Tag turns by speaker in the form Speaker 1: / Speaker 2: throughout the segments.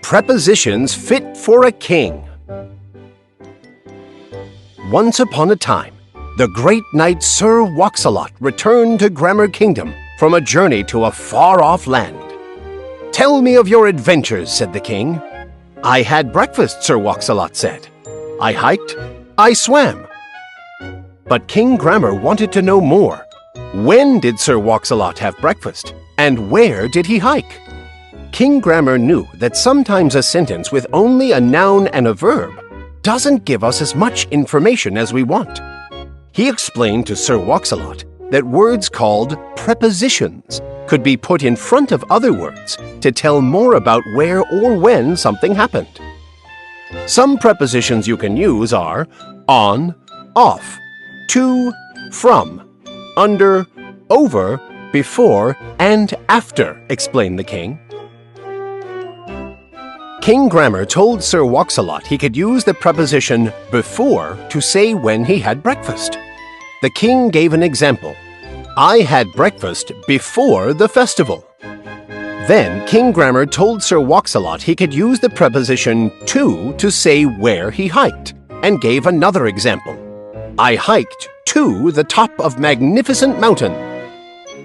Speaker 1: Prepositions fit for a king. Once upon a time, the great knight Sir Wax-a-Lot returned to Grammar Kingdom from a journey to a far-off land. "Tell me of your adventures," said the king. "I had breakfast," Sir Wax-a-Lot said. "I hiked. I swam." But King Grammar wanted to know more. When did Sir Wax-a-Lot have breakfast? And where did he hike? King Grammar knew that sometimes a sentence with only a noun and a verb doesn't give us as much information as we want. He explained to Sir Wax-a-Lot that words called prepositions could be put in front of other words to tell more about where or when something happened. Some prepositions you can use are on, off, to, from, under, over, before, and after, explained the king. King Grammar told Sir Wax-a-Lot he could use the preposition before to say when he had breakfast. The king gave an example. "I had breakfast before the festival." Then King Grammar told Sir Wax-a-Lot he could use the preposition to say where he hiked, and gave another example. "I hiked to the top of Magnificent Mountain."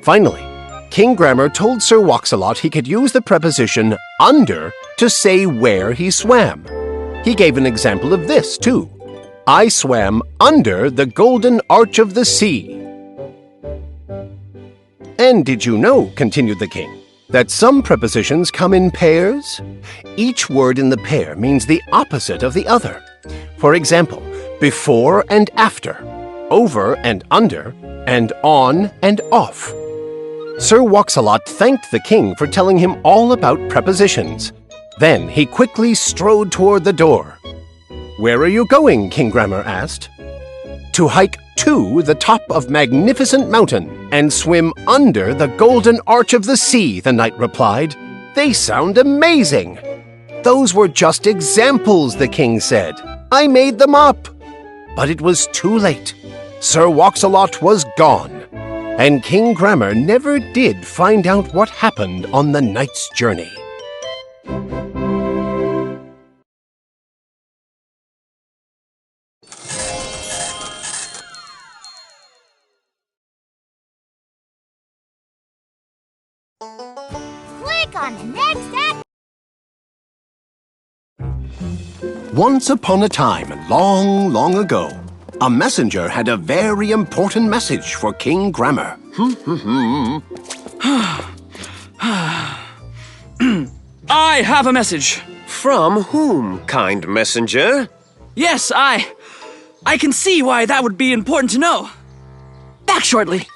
Speaker 1: Finally, King Grammar told Sir Wax-a-Lot he could use the preposition under to say where he swam. He gave an example of this, too. "I swam under the golden arch of the sea." "And did you know," continued the king, "that some prepositions come in pairs? Each word in the pair means the opposite of the other. For example, before and after, over and under, and on and off." Sir Wax-a-Lot thanked the king for telling him all about prepositions. Then he quickly strode toward the door. "Where are you going?" King Grammar asked. "To hike to the top of Magnificent Mountain and swim under the golden arch of the sea," the knight replied. "They sound amazing." "Those were just examples," the king said. "I made them up." But it was too late. Sir Wax-a-Lot was gone, and King Grammar never did find out what happened on the knight's journey.
Speaker 2: Click on the next act.
Speaker 1: Once upon a time, long, long ago, a messenger had a very important message for King Grammar.
Speaker 3: I have a message.
Speaker 4: From whom, kind messenger?
Speaker 3: Yes, I can see why that would be important to know. Back shortly.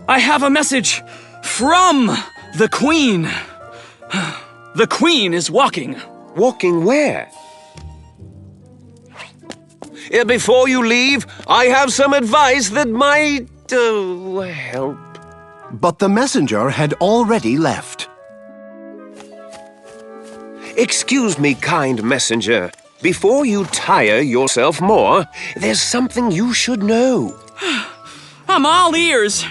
Speaker 3: I have a message from the Queen. The Queen is walking.
Speaker 4: Walking where? Before you leave, I have some advice that might help.
Speaker 1: But the messenger had already left.
Speaker 4: Excuse me, kind messenger. Before you tire yourself more, there's something you should know.
Speaker 3: I'm all ears.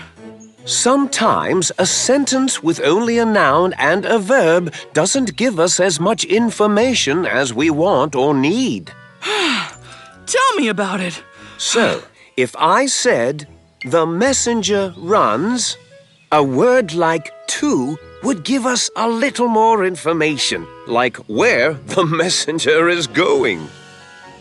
Speaker 4: Sometimes a sentence with only a noun and a verb doesn't give us as much information as we want or need.
Speaker 3: Tell me about it.
Speaker 4: So, if I said, "The messenger runs," a word like to would give us a little more information, like where the messenger is going.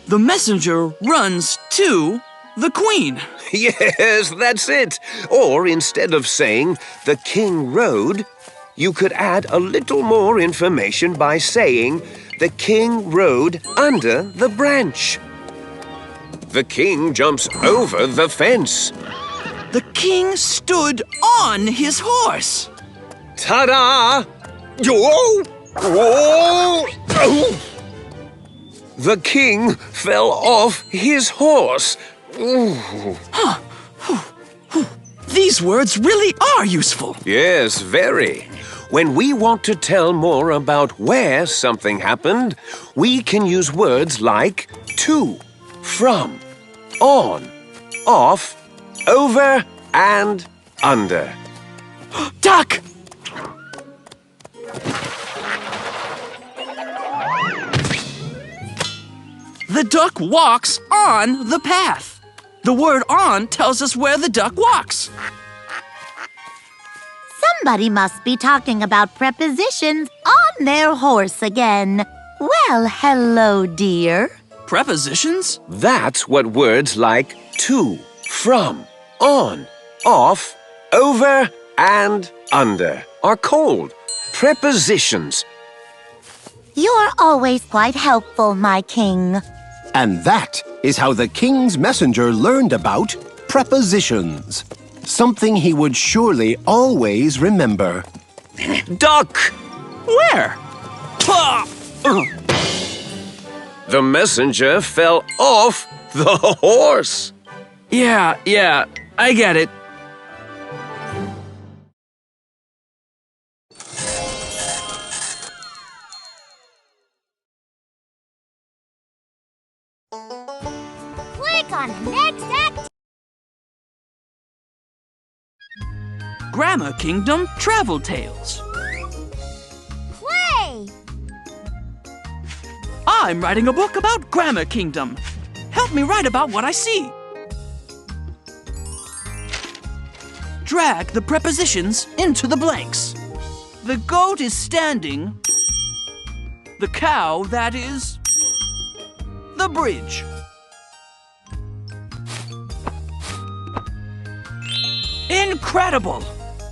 Speaker 3: The messenger runs to the Queen.
Speaker 4: Yes, that's it. Or instead of saying, "The king rode," you could add a little more information by saying, "The king rode under the branch." The king jumps over the fence.
Speaker 3: The king stood on his horse.
Speaker 4: Ta-da! Whoa! Whoa! Oh! The king fell off his horse. Ooh.
Speaker 3: These words really are useful.
Speaker 4: Yes, very. When we want to tell more about where something happened, we can use words like to, from, on, off, over and under.
Speaker 3: Duck! The duck walks on the path. The word on tells us where the duck walks.
Speaker 2: Somebody must be talking about prepositions on their horse again. Well, hello, dear.
Speaker 3: Prepositions?
Speaker 4: That's what words like to, from, on, off, over and under are called. Prepositions.
Speaker 2: You're always quite helpful, my king.
Speaker 1: And that is how the king's messenger learned about prepositions. Something he would surely always remember.
Speaker 4: Duck!
Speaker 3: Where? Ah!
Speaker 4: The messenger fell off the horse.
Speaker 3: Yeah, I get it.
Speaker 2: Click on the next act.
Speaker 3: Grammar Kingdom Travel Tales.
Speaker 2: Play.
Speaker 3: I'm writing a book about Grammar Kingdom. Help me write about what I see. Drag the prepositions into the blanks. The goat is standing. The cow, that is. The bridge. Incredible!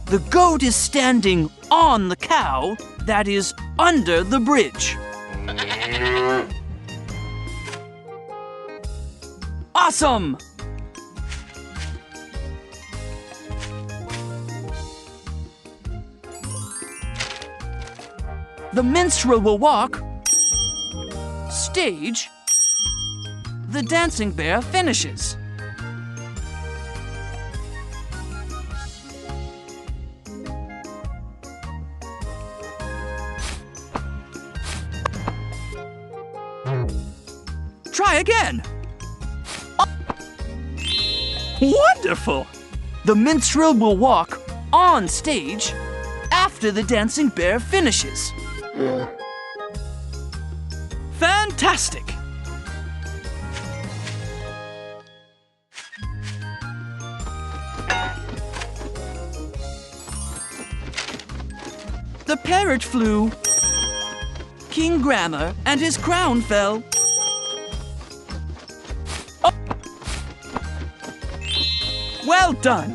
Speaker 3: The goat is standing on the cow, that is under the bridge. Awesome! The minstrel will walk. Stage. The dancing bear finishes. Try again. Wonderful! The minstrel will walk on stage after the dancing bear finishes. Fantastic! The parrot flew. King Grammar and his crown fell. Well done!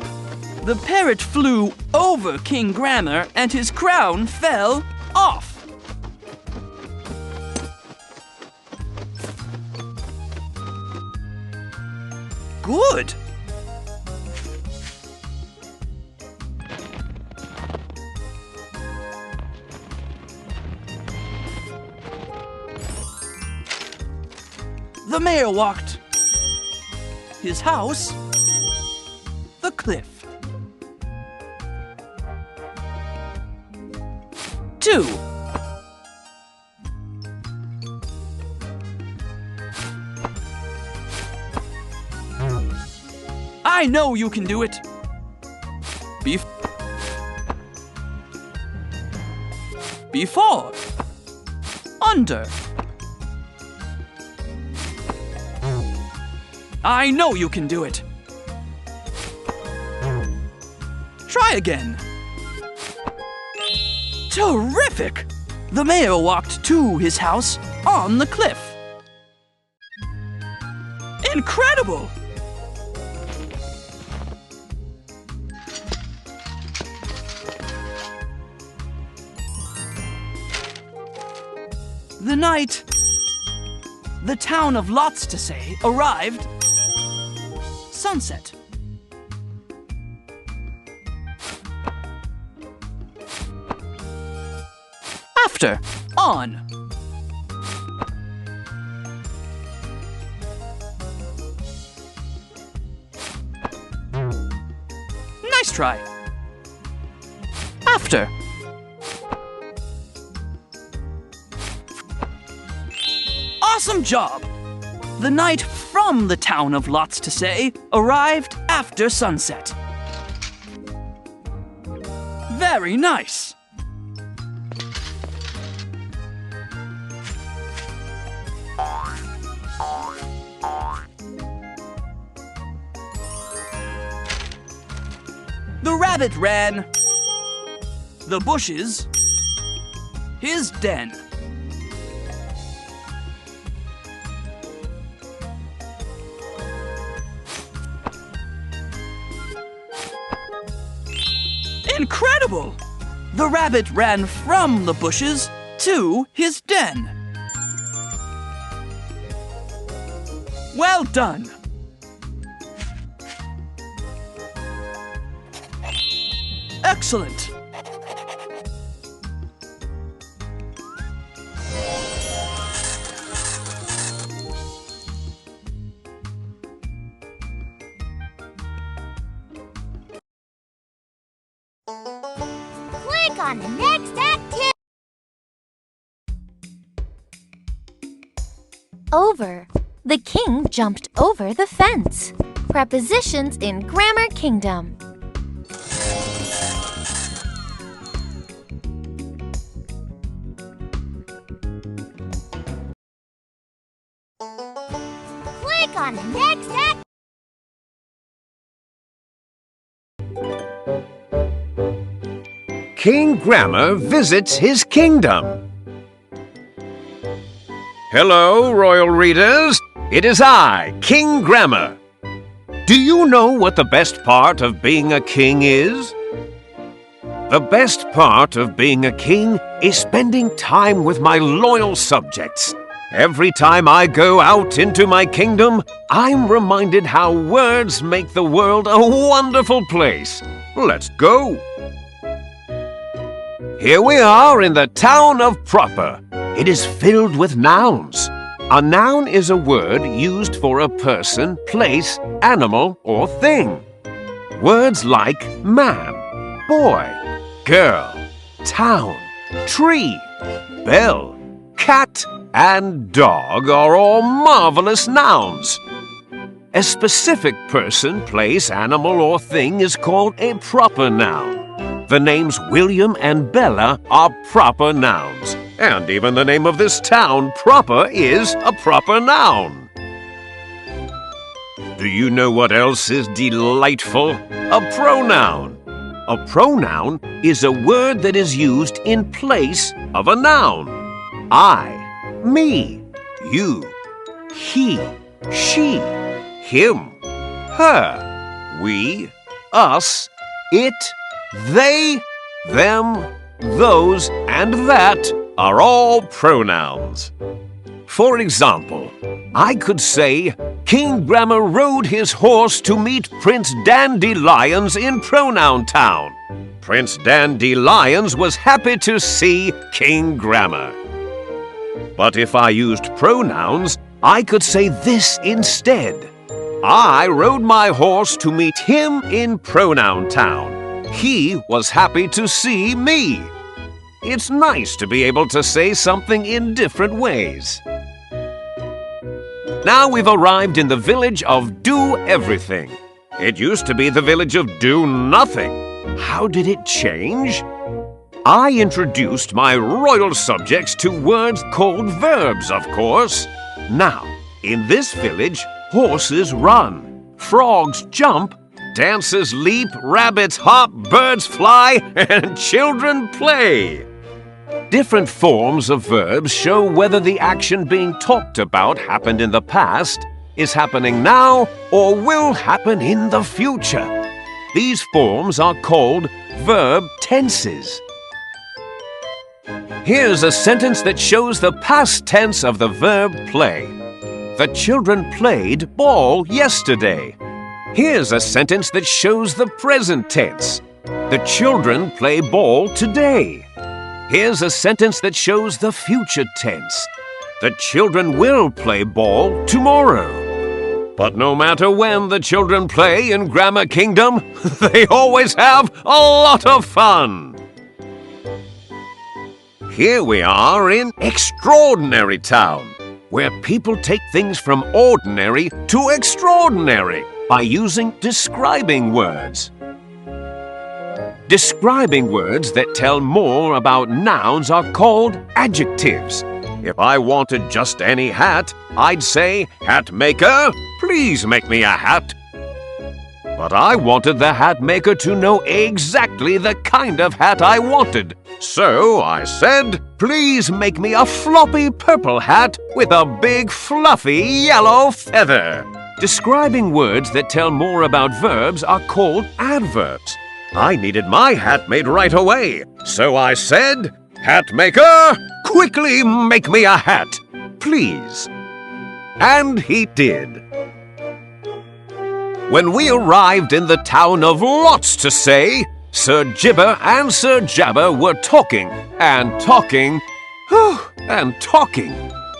Speaker 3: The parrot flew over King Grammar and his crown fell off. Good! The mayor walked. His house. The cliff. 2. I know you can do it. Before. Under. I know you can do it. Try again. Terrific! The mayor walked to his house on the cliff. Incredible! The night the town of Lots to Say arrived. Sunset. After. On. Nice try. After. Awesome job! The night from the town of Lots to Say arrived after sunset. Very nice. The rabbit ran the bushes, his den. Incredible! The rabbit ran from the bushes to his den. Well done! Excellent!
Speaker 2: Click on the next activity. Over. The king jumped over the fence. Prepositions in Grammar Kingdom. Click on the next activity.
Speaker 1: King Grammar visits his kingdom. Hello, royal readers. It is I, King Grammar. Do you know what the best part of being a king is? The best part of being a king is spending time with my loyal subjects. Every time I go out into my kingdom, I'm reminded how words make the world a wonderful place. Let's go. Here we are in the town of Proper. It is filled with nouns. A noun is a word used for a person, place, animal, or thing. Words like man, boy, girl, town, tree, bell, cat, and dog are all marvelous nouns. A specific person, place, animal, or thing is called a proper noun. The names William and Bella are proper nouns. And even the name of this town, Proper, is a proper noun. Do you know what else is delightful? A pronoun. A pronoun is a word that is used in place of a noun. I, me, you, he, she, him, her, we, us, it, they, them, those, and that are all pronouns. For example, I could say, King Grammar rode his horse to meet Prince Dandelions in Pronoun Town. Prince Dandelions was happy to see King Grammar. But if I used pronouns, I could say this instead. I rode my horse to meet him in Pronoun Town. He was happy to see me. It's nice to be able to say something in different ways. Now we've arrived in the village of Do Everything. It used to be the village of Do Nothing. How did it change? I introduced my royal subjects to words called verbs, of course. Now, in this village, horses run, frogs jump, dancers leap, rabbits hop, birds fly, and children play. Different forms of verbs show whether the action being talked about happened in the past, is happening now, or will happen in the future. These forms are called verb tenses. Here's a sentence that shows the past tense of the verb play. The children played ball yesterday. Here's a sentence that shows the present tense. The children play ball today. Here's a sentence that shows the future tense. The children will play ball tomorrow. But no matter when the children play in Grammar Kingdom, they always have a lot of fun. Here we are in Extraordinary Town.
Speaker 4: where people take things from ordinary to extraordinary by using describing words. Describing words that tell more about nouns are called adjectives. If I wanted just any hat, I'd say, "Hat maker, please make me a hat." But I wanted the hat maker to know exactly the kind of hat I wanted. So I said, "Please make me a floppy purple hat with a big fluffy yellow feather." Describing words that tell more about verbs are called adverbs. I needed my hat made right away, so I said, "Hat maker, quickly make me a hat, please." And he did. When we arrived in the town of Lots to Say, Sir Gibber and Sir Jabber were talking and talking and talking.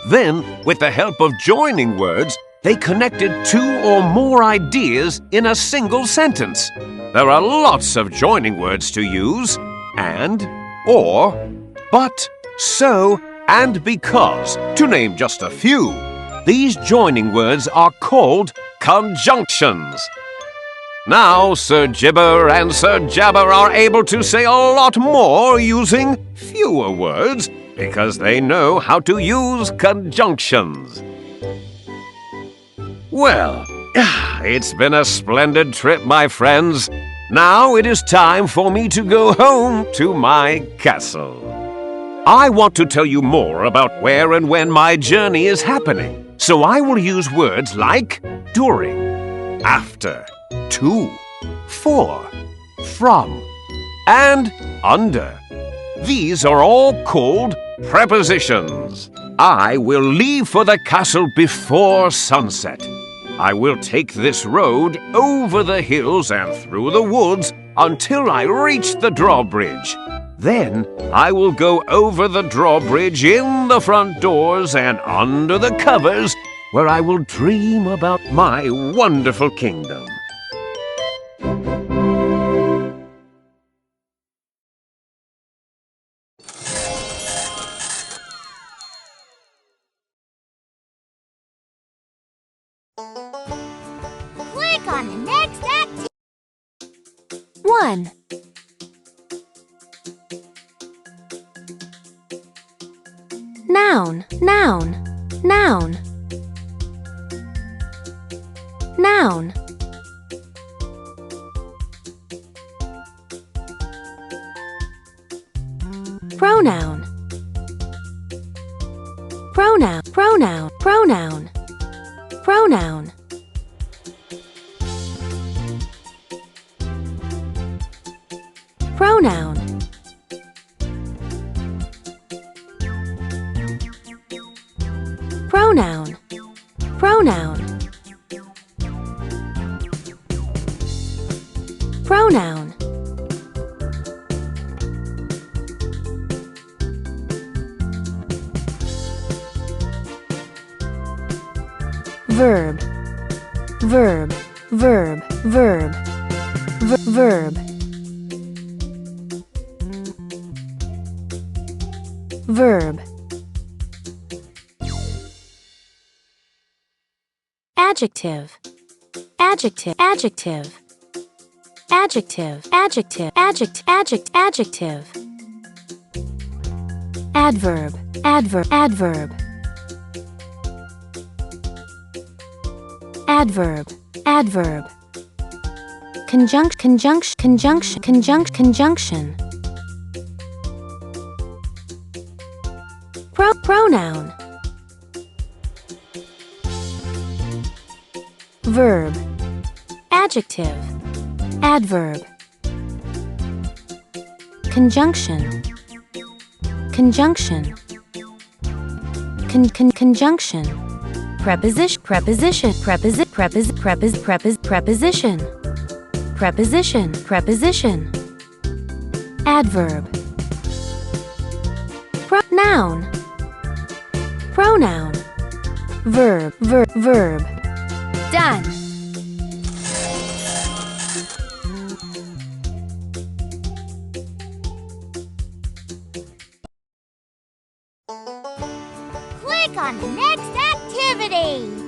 Speaker 4: Then, with the help of joining words, they connected two or more ideas in a single sentence. There are lots of joining words to use: and, or, but, so, and because, to name just a few. These joining words are called conjunctions. Now Sir Gibber and Sir Jabber are able to say a lot more using fewer words because they know how to use conjunctions. Well, it's been a splendid trip, my friends. Now it is time for me to go home to my castle. I want to tell you more about where and when my journey is happening, so I will use words like during, after, to, for, from, and under. These are all called prepositions. I will leave for the castle before sunset. I will take this road over the hills and through the woods until I reach the drawbridge. Then I will go over the drawbridge in the front doors and under the covers, where I will dream about my wonderful kingdom.
Speaker 2: Click on the next activity.
Speaker 5: 1. Noun, noun, noun. Noun. Pronoun. Pronoun, pronoun, pronoun. Pronoun. Pronoun. Pronoun. Pronoun. Pronoun. Verb. Verb. Verb. Verb. Verb. Verb. Adjective. Adjective. Adjective. Adjective. Adjective. Adjective. Adjective. Adverb. Adverb. Adverb. Adverb. Adverb. Conjunction. Conjunction. Conjunction. Conjunction. Pronoun. Verb. Adjective. Adverb. Conjunction. Conjunction. Conjunction. Preposition. Preposition. Preposition. Preposition. Preposition. Adverb. Noun. Pronoun. Verb. Verb. Done.
Speaker 2: Click on the next
Speaker 6: activity.